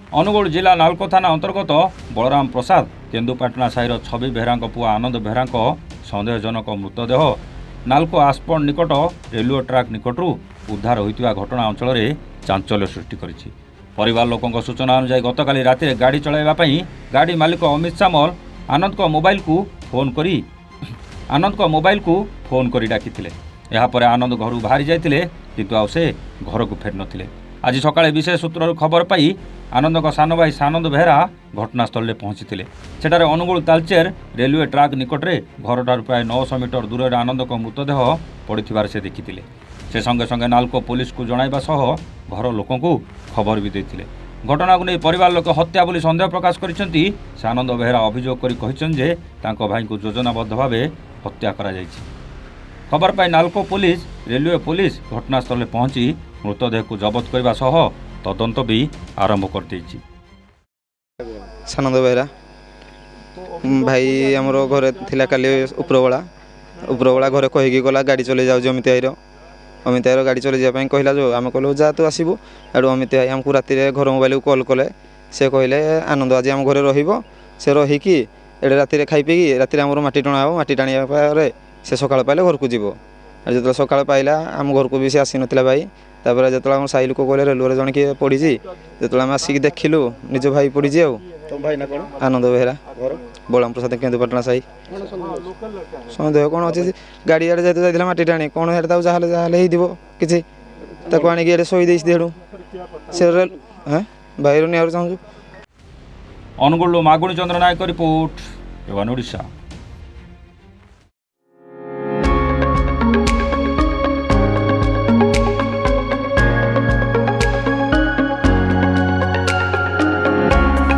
ଅନୁଗୁଳ ଜିଲ୍ଲା ନାଲକୋ ଥାନା ଅନ୍ତର୍ଗତ ବଳରାମ ପ୍ରସାଦ କେନ୍ଦୁପାଟଣା ସାହିର ଛବି ବେହେରାଙ୍କ ପୁଅ ଆନନ୍ଦ ବେହେରାଙ୍କ ସନ୍ଦେହଜନକ ମୃତଦେହ ନାଲକୋ ଆସ୍ପଣ୍ଡ ନିକଟ ରେଲୱେ ଟ୍ରାକ୍ ନିକଟରୁ ଉଦ୍ଧାର ହୋଇଥିବା ଘଟଣା ଅଞ୍ଚଳରେ ଚାଞ୍ଚଲ୍ୟ ସୃଷ୍ଟି କରିଛି। ପରିବାର ଲୋକଙ୍କ ସୂଚନା ଅନୁଯାୟୀ ଗତକାଲି ରାତିରେ ଗାଡ଼ି ଚଳାଇବା ପାଇଁ ଗାଡ଼ି ମାଲିକ ଅମିତ ସାମଲ ଆନନ୍ଦଙ୍କ ମୋବାଇଲକୁ ଫୋନ୍ କରି ଡାକିଥିଲେ। ଏହାପରେ ଆନନ୍ଦ ଘରୁ ବାହାରି ଯାଇଥିଲେ, କିନ୍ତୁ ଆଉ ସେ ଘରକୁ ଫେରି ନଥିଲେ। ଆଜି ସକାଳେ ବିଶେଷ ସୂତ୍ରରୁ ଖବର ପାଇ ଆନନ୍ଦଙ୍କ ସାନ ଭାଇ ସାନନ୍ଦ ବେହେରା ଘଟଣାସ୍ଥଳରେ ପହଞ୍ଚିଥିଲେ। ସେଠାରେ ଅନୁଗୁଳ ତାଲଚେର ରେଲୱେ ଟ୍ରାକ୍ ନିକଟରେ ଘରଠାରୁ ପ୍ରାୟ 900 ମିଟର ଦୂରରେ ଆନନ୍ଦଙ୍କ ମୃତଦେହ ପଡ଼ିଥିବାର ସେ ଦେଖିଥିଲେ। ସେ ସଙ୍ଗେ ସଙ୍ଗେ ନାଲକୋ ପୁଲିସକୁ ଜଣାଇବା ସହ ଘର ଲୋକଙ୍କୁ ଖବର ବି ଦେଇଥିଲେ। ଘଟଣାକୁ ନେଇ ପରିବାର ଲୋକ ହତ୍ୟା ବୋଲି ସନ୍ଦେହ ପ୍ରକାଶ କରିଛନ୍ତି। ସେ ଆନନ୍ଦ ବେହେରା ଅଭିଯୋଗ କରି କହିଛନ୍ତି ଯେ ତାଙ୍କ ଭାଇଙ୍କୁ ଯୋଜନାବଦ୍ଧ ଭାବେ ହତ୍ୟା କରାଯାଇଛି। ଖବର ପାଇ ନାଲକୋ ପୁଲିସ ରେଲୱେ ପୁଲିସ ଘଟଣାସ୍ଥଳରେ ପହଞ୍ଚି ମୃତଦେହକୁ ଜବତ କରିବା ସହ ତଦନ୍ତ ବି ଆରମ୍ଭ କରିଦେଇଛି। ସାନନ୍ଦ ବେହେରା ଭାଇ ଆମର ଘରେ ଥିଲା କାଲି ଉପରବେଳା ଘରେ କହିକି ଗଲା ଗାଡ଼ି ଚଲେଇ ଯାଉଛି ଅମିତ ଭାଇର ଗାଡ଼ି ଚଲେଇ ଯିବା ପାଇଁ କହିଲା। ଯେଉଁ ଆମେ କହିଲୁ ଯା ତୁ ଆସିବୁ। ଏଠୁ ଅମିତ ଭାଇ ଆମକୁ ରାତିରେ ଘର ମୋବାଇଲକୁ କଲ୍ କଲେ। ସେ କହିଲେ ଆନନ୍ଦ ଆଜି ଆମ ଘରେ ରହିବ। ସେ ରହିକି ଏଠି ରାତିରେ ଖାଇ ପିଇକି ରାତିରେ ଆମର ମାଟି ଟଣା ହେବ। ମାଟି ଟାଣିବା ପରେ ସେ ସକାଳ ପାଇଲେ ଘରକୁ ଯିବ। ଆଉ ଯେତେବେଳେ ସକାଳ ପାଇଲା ଆମ ଘରକୁ ବି ସେ ଆସିନଥିଲା ଭାଇ। ତାପରେ ଯେତେବେଳେ ଆମ ସାହି ଲୋକ କହିଲେ ରେଲୱେରେ ଜଣେ କିଏ ପଡ଼ିଛି, ଯେତେବେଳେ ଆମେ ଆସିକି ଦେଖିଲୁ ନିଜ ଭାଇ ପଡ଼ିଛି। ଆଉ ଆନନ୍ଦ ବେହେରା ବଳରାମ ପ୍ରସାଦ କେନ୍ଦୁପାଟଣା ସାହି। ସନ୍ଦେହ କ'ଣ ଅଛି, ଗାଡ଼ି ଆଡ଼େ ଯେହେତୁ ଯାଇଥିଲା ମାଟି ଟାଣି କ'ଣ ହେଲେ ତାକୁ ଯାହାହେଲେ ହେଇଥିବ କିଛି, ତାକୁ ଆଣିକି ଏଠି ଶୋଇ ଦେଇଛି। ଦେହରୁ ସେ ଭାଇର ନିଆରୁ ଚାହୁଁଛୁ। ଅନୁଗୁଳରୁ ମାଗୁଣୀ ଚନ୍ଦ୍ର ନାୟକ ରିପୋର୍ଟ, ଏୱାନ୍ ଓଡ଼ିଶା।